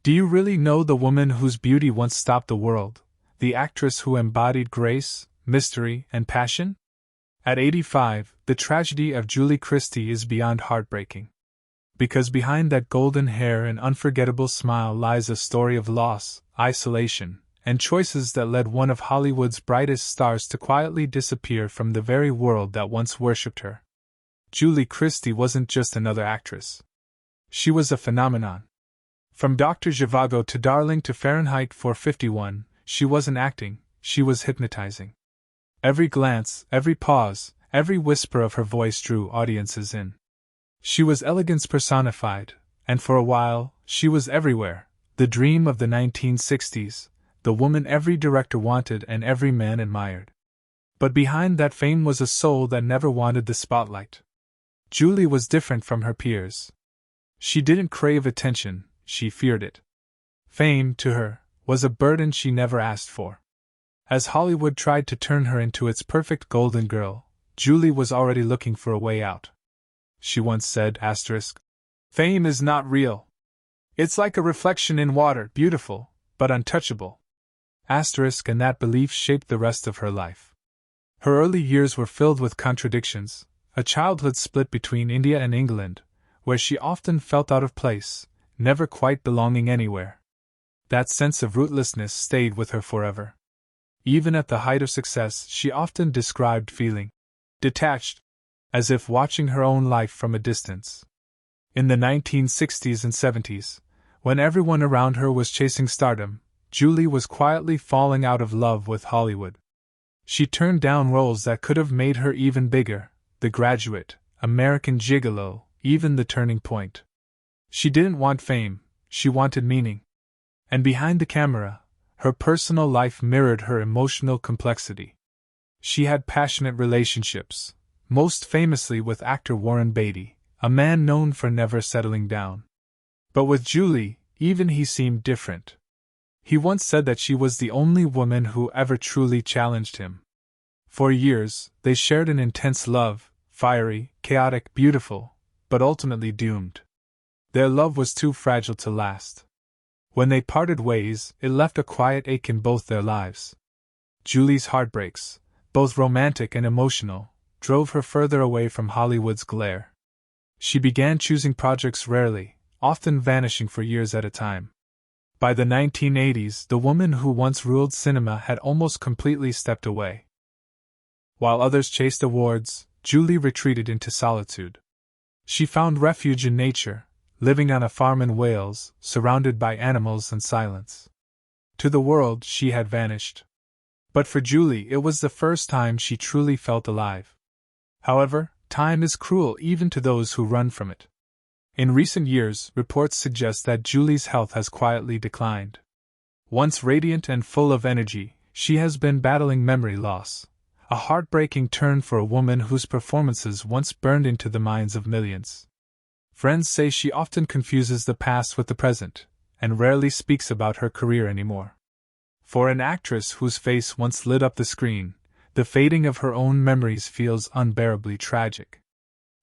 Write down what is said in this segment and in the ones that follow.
Do you really know the woman whose beauty once stopped the world, the actress who embodied grace, mystery, and passion? At 85, the tragedy of Julie Christie is beyond heartbreaking. Because behind that golden hair and unforgettable smile lies a story of loss, isolation, and choices that led one of Hollywood's brightest stars to quietly disappear from the very world that once worshipped her. Julie Christie wasn't just another actress. She was a phenomenon. From Doctor Zhivago to Darling to Fahrenheit 451, she wasn't acting, she was hypnotizing. Every glance, every pause, every whisper of her voice drew audiences in. She was elegance personified, and for a while, she was everywhere, the dream of the 1960s, the woman every director wanted and every man admired. But behind that fame was a soul that never wanted the spotlight. Julie was different from her peers. She didn't crave attention, she feared it. Fame, to her, was a burden she never asked for. As Hollywood tried to turn her into its perfect golden girl, Julie was already looking for a way out. She once said, "Fame is not real. It's like a reflection in water, beautiful, but untouchable." And that belief shaped the rest of her life. Her early years were filled with contradictions, a childhood split between India and England, where she often felt out of place, never quite belonging anywhere. That sense of rootlessness stayed with her forever. Even at the height of success, she often described feeling detached, as if watching her own life from a distance. In the 1960s and 70s, when everyone around her was chasing stardom, Julie was quietly falling out of love with Hollywood. She turned down roles that could have made her even bigger: The Graduate, American Gigolo, even The Turning Point. She didn't want fame, she wanted meaning. And behind the camera, her personal life mirrored her emotional complexity. She had passionate relationships, most famously with actor Warren Beatty, a man known for never settling down. But with Julie, even he seemed different. He once said that she was the only woman who ever truly challenged him. For years, they shared an intense love, fiery, chaotic, beautiful, but ultimately doomed. Their love was too fragile to last. When they parted ways, it left a quiet ache in both their lives. Julie's heartbreaks, both romantic and emotional, drove her further away from Hollywood's glare. She began choosing projects rarely, often vanishing for years at a time. By the 1980s, the woman who once ruled cinema had almost completely stepped away. While others chased awards, Julie retreated into solitude. She found refuge in nature, living on a farm in Wales, surrounded by animals and silence. To the world, she had vanished. But for Julie, it was the first time she truly felt alive. However, time is cruel even to those who run from it. In recent years, reports suggest that Julie's health has quietly declined. Once radiant and full of energy, she has been battling memory loss, a heartbreaking turn for a woman whose performances once burned into the minds of millions. Friends say she often confuses the past with the present, and rarely speaks about her career anymore. For an actress whose face once lit up the screen, the fading of her own memories feels unbearably tragic.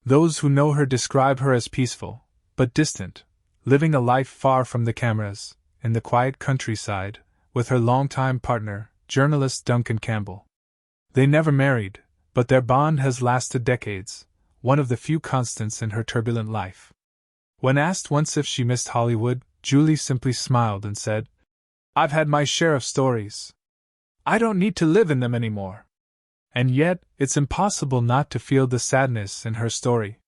Those who know her describe her as peaceful, but distant, living a life far from the cameras, in the quiet countryside, with her longtime partner, journalist Duncan Campbell. They never married, but their bond has lasted decades, one of the few constants in her turbulent life. When asked once if she missed Hollywood, Julie simply smiled and said, "I've had my share of stories. I don't need to live in them anymore." And yet, it's impossible not to feel the sadness in her story.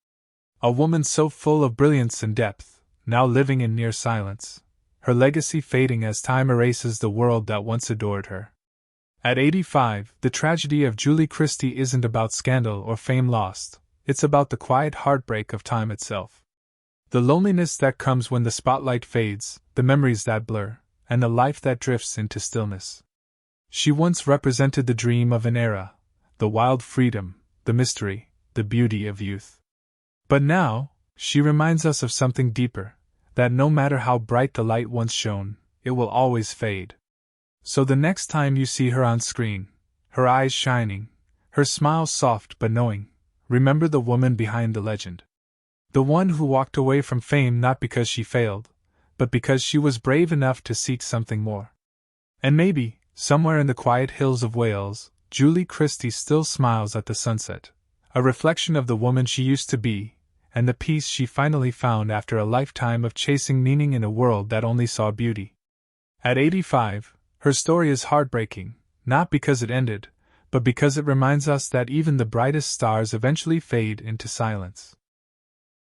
A woman so full of brilliance and depth, now living in near silence, her legacy fading as time erases the world that once adored her. At 85, the tragedy of Julie Christie isn't about scandal or fame lost, it's about the quiet heartbreak of time itself. The loneliness that comes when the spotlight fades, the memories that blur, and the life that drifts into stillness. She once represented the dream of an era, the wild freedom, the mystery, the beauty of youth. But now, she reminds us of something deeper, that no matter how bright the light once shone, it will always fade. So the next time you see her on screen, her eyes shining, her smile soft but knowing, remember the woman behind the legend. The one who walked away from fame not because she failed, but because she was brave enough to seek something more. And maybe, somewhere in the quiet hills of Wales, Julie Christie still smiles at the sunset, a reflection of the woman she used to be, and the peace she finally found after a lifetime of chasing meaning in a world that only saw beauty. At 85, her story is heartbreaking, not because it ended, but because it reminds us that even the brightest stars eventually fade into silence.